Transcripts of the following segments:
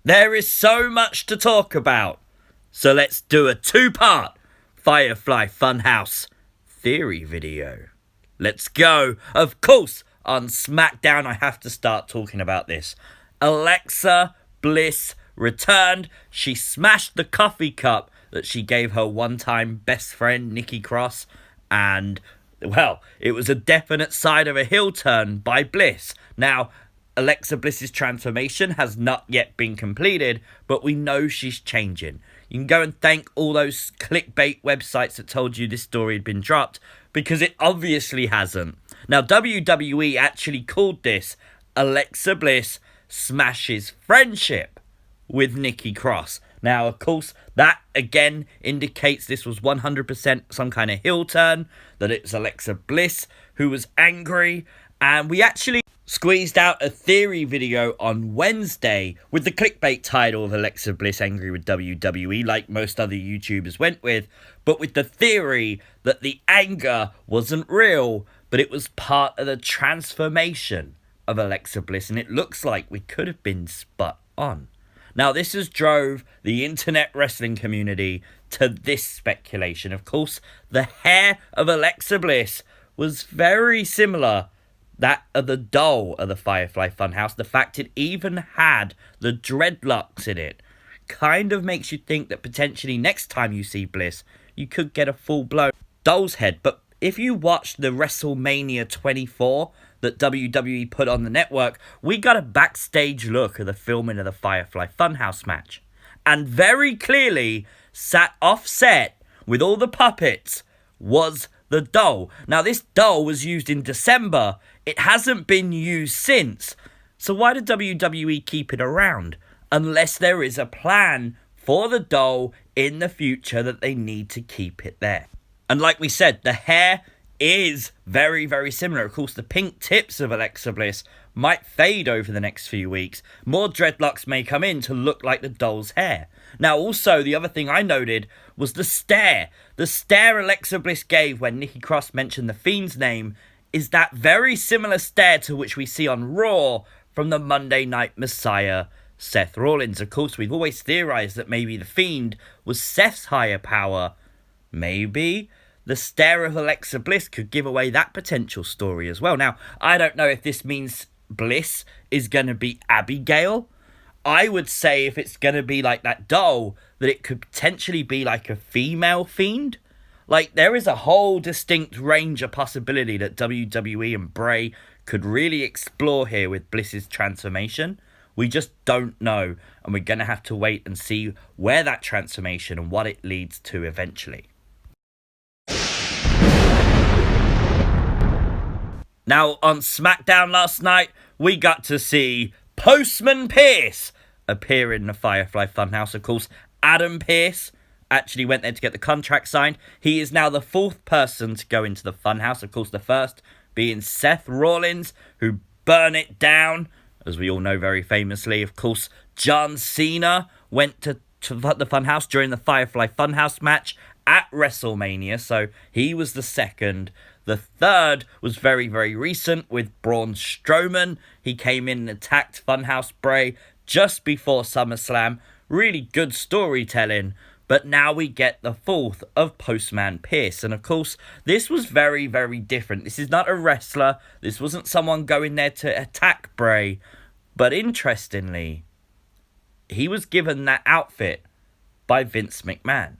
There is so much to talk about, so let's do a two-part Firefly Funhouse theory video. Let's go. Of course, on SmackDown, I have to start talking about this. Alexa Bliss returned. She smashed the coffee cup that she gave her one-time best friend, Nikki Cross, and, well, it was a definite sign of a heel turn by Bliss. Now, Alexa Bliss's transformation has not yet been completed, but we know she's changing. You can go and thank all those clickbait websites that told you this story had been dropped, because it obviously hasn't. Now, WWE actually called this Alexa Bliss smashes friendship with Nikki Cross. Now, of course, that again indicates this was 100% some kind of heel turn, that it's Alexa Bliss who was angry, and we actually squeezed out a theory video on Wednesday with the clickbait title of Alexa Bliss angry with WWE, like most other YouTubers went with, but with the theory that the anger wasn't real, but it was part of the transformation of Alexa Bliss, and it looks like we could have been spot on. Now, this has drove the internet wrestling community to this speculation. Of course, the hair of Alexa Bliss was very similar that of the doll of the Firefly Funhouse. The fact it even had the dreadlocks in it kind of makes you think that potentially next time you see Bliss, you could get a full-blown doll's head. But if you watched the WrestleMania 24 that WWE put on the network, we got a backstage look of the filming of the Firefly Funhouse match. And very clearly, sat offset with all the puppets was the doll. Now, this doll was used in December. It hasn't been used since. So why did WWE keep it around? Unless there is a plan for the doll in the future that they need to keep it there. And like we said, the hair is very, very similar. Of course, the pink tips of Alexa Bliss might fade over the next few weeks. More dreadlocks may come in to look like the doll's hair. Now, also, the other thing I noted was the stare. The stare Alexa Bliss gave when Nikki Cross mentioned the Fiend's name is that very similar stare to which we see on Raw from the Monday Night Messiah, Seth Rollins. Of course, we've always theorized that maybe the Fiend was Seth's higher power. Maybe the stare of Alexa Bliss could give away that potential story as well. Now, I don't know if this means Bliss is going to be Abigail. I would say if it's going to be like that doll, that it could potentially be like a female Fiend. Like, there is a whole distinct range of possibility that WWE and Bray could really explore here with Bliss's transformation. We just don't know, and we're going to have to wait and see where that transformation and what it leads to eventually. Now, on SmackDown last night, we got to see Postman Pearce appear in the Firefly Funhouse. Of course, Adam Pearce actually went there to get the contract signed. He is now the fourth person to go into the Funhouse. Of course, the first being Seth Rollins, who burned it down, as we all know very famously. Of course, John Cena went to the Funhouse during the Firefly Funhouse match at WrestleMania, so he was the second. The third was very, very recent with Braun Strowman. He came in and attacked Funhouse Bray just before SummerSlam. Really good storytelling. But now we get the fourth of Postman Pearce. And of course, this was very, very different. This is not a wrestler. This wasn't someone going there to attack Bray. But interestingly, he was given that outfit by Vince McMahon.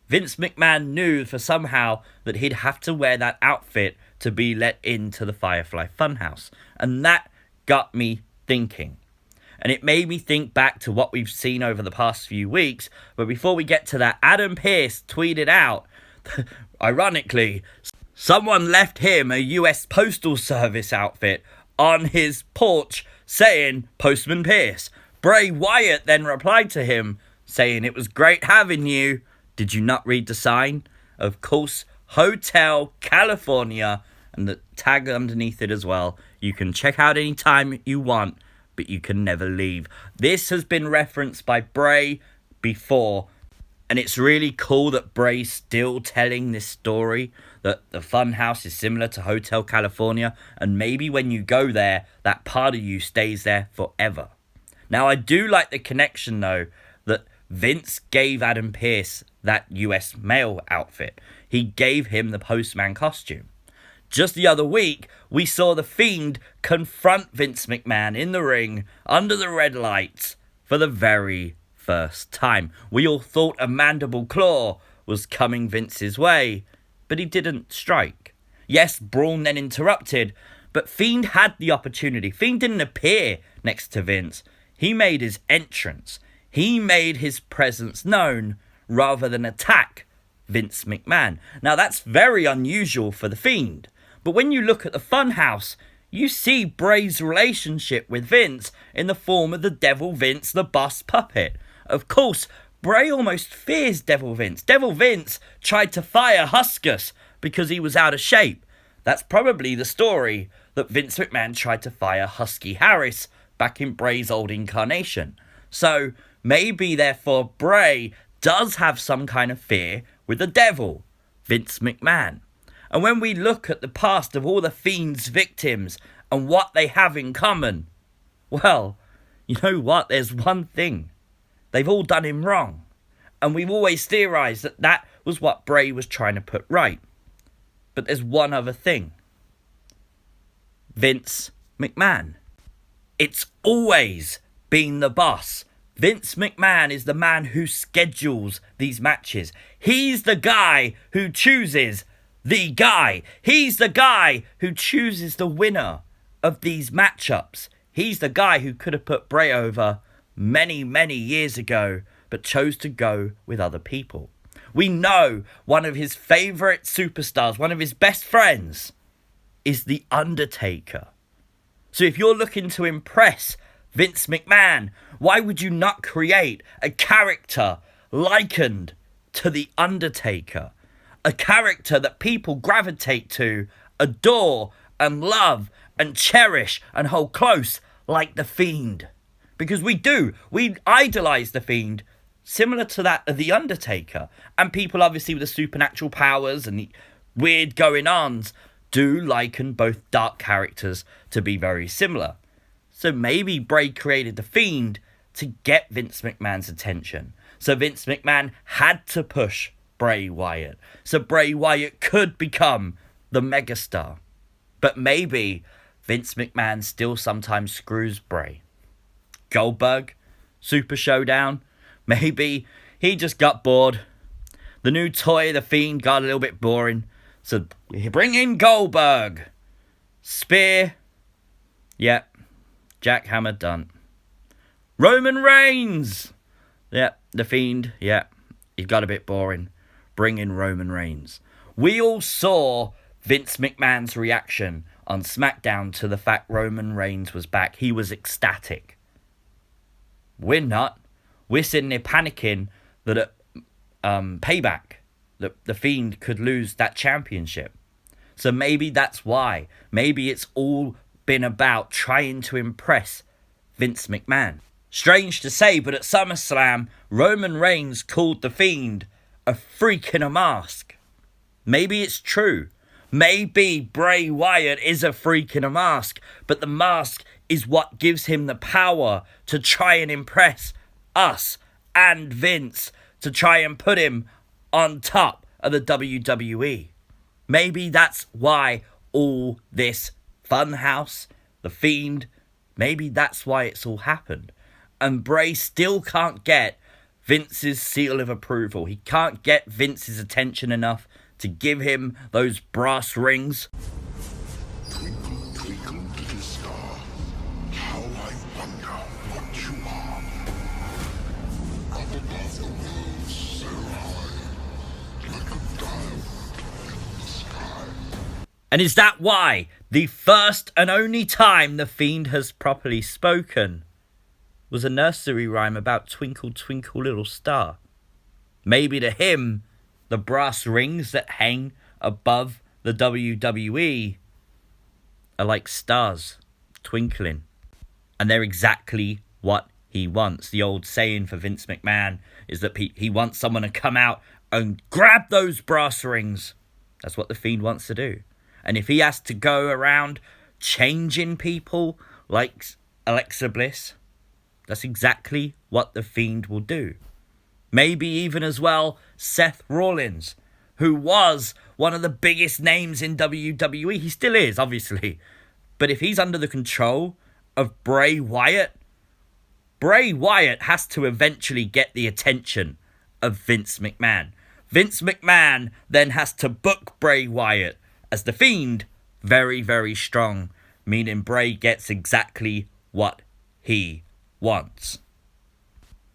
Vince McMahon knew for somehow that he'd have to wear that outfit to be let into the Firefly Funhouse. And that got me thinking. And it made me think back to what we've seen over the past few weeks. But before we get to that, Adam Pearce tweeted out, ironically, someone left him a US Postal Service outfit on his porch saying, Postman Pearce. Bray Wyatt then replied to him saying, it was great having you. Did you not read the sign? Of course, Hotel California, and the tag underneath it as well. You can check out any time you want, but you can never leave. This has been referenced by Bray before, and it's really cool that Bray's still telling this story, that the Funhouse is similar to Hotel California, and maybe when you go there, that part of you stays there forever. Now, I do like the connection, though, that Vince gave Adam Pearce that US mail outfit. He gave him the postman costume. Just the other week, we saw the Fiend confront Vince McMahon in the ring under the red lights for the very first time. We all thought a mandible claw was coming Vince's way, but he didn't strike. Yes, Braun then interrupted, but Fiend had the opportunity. Fiend didn't appear next to Vince. He made his entrance. He made his presence known rather than attack Vince McMahon. Now, that's very unusual for the Fiend. But when you look at the Funhouse, you see Bray's relationship with Vince in the form of the Devil Vince, the bus puppet. Of course, Bray almost fears Devil Vince. Devil Vince tried to fire Huskus because he was out of shape. That's probably the story that Vince McMahon tried to fire Husky Harris back in Bray's old incarnation. So maybe, therefore, Bray does have some kind of fear with the devil, Vince McMahon. And when we look at the past of all the Fiend's victims and what they have in common, well, you know what? There's one thing. They've all done him wrong. And we've always theorised that that was what Bray was trying to put right. But there's one other thing. Vince McMahon. It's always been the boss. Vince McMahon is the man who schedules these matches. He's the guy who chooses the guy. He's the guy who chooses the winner of these matchups. He's the guy who could have put Bray over many, many years ago, but chose to go with other people. We know one of his favourite superstars, one of his best friends, is The Undertaker. So if you're looking to impress Vince McMahon, why would you not create a character likened to The Undertaker? A character that people gravitate to, adore and love and cherish and hold close like The Fiend. Because we do. We idolise The Fiend, similar to that of The Undertaker. And people obviously with the supernatural powers and the weird going-ons do liken both dark characters to be very similar. So maybe Bray created The Fiend to get Vince McMahon's attention. So Vince McMahon had to push Bray Wyatt. So Bray Wyatt could become the megastar. But maybe Vince McMahon still sometimes screws Bray. Goldberg, Super Showdown, maybe he just got bored. The new toy, The Fiend, got a little bit boring. So bring in Goldberg. Spear, yep. Jackhammer, done. Roman Reigns, yep. The Fiend, yep. He got a bit boring. Bring in Roman Reigns. We all saw Vince McMahon's reaction on SmackDown to the fact Roman Reigns was back. He was ecstatic. We're not. We're sitting there panicking that at Payback, the Fiend could lose that championship. So maybe that's why. Maybe it's all been about trying to impress Vince McMahon. Strange to say, but at SummerSlam, Roman Reigns called The Fiend a freak in a mask. Maybe it's true. Maybe Bray Wyatt is a freak in a mask, but the mask is what gives him the power to try and impress us and Vince, to try and put him on top of the WWE. Maybe that's why all this Funhouse, The Fiend, maybe that's why it's all happened. And Bray still can't get Vince's seal of approval. He can't get Vince's attention enough to give him those brass rings. Twinkle, twinkle, little star, how I wonder what you are. Up above the world so high, like a diamond in the sky. And is that why the first and only time The Fiend has properly spoken was a nursery rhyme about Twinkle, Twinkle, Little Star? Maybe to him, the brass rings that hang above the WWE are like stars twinkling. And they're exactly what he wants. The old saying for Vince McMahon is that he wants someone to come out and grab those brass rings. That's what The Fiend wants to do. And if he has to go around changing people like Alexa Bliss, That's exactly what the Fiend will do. Maybe even as well, Seth Rollins, who was one of the biggest names in WWE. He still is, obviously. But if he's under the control of Bray Wyatt, Bray Wyatt has to eventually get the attention of Vince McMahon. Vince McMahon then has to book Bray Wyatt as the Fiend very, very strong, meaning Bray gets exactly what he wants.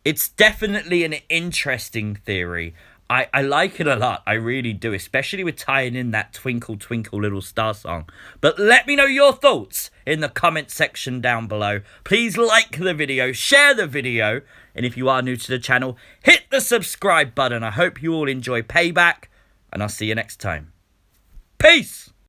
It's definitely an interesting theory. I like it a lot. I really do, especially with tying in that Twinkle Twinkle Little Star song. But let me know your thoughts in the comment section down below. Please like the video, share the video, and if you are new to the channel, hit the subscribe button. I hope you all enjoy Payback, and I'll see you next time. Peace!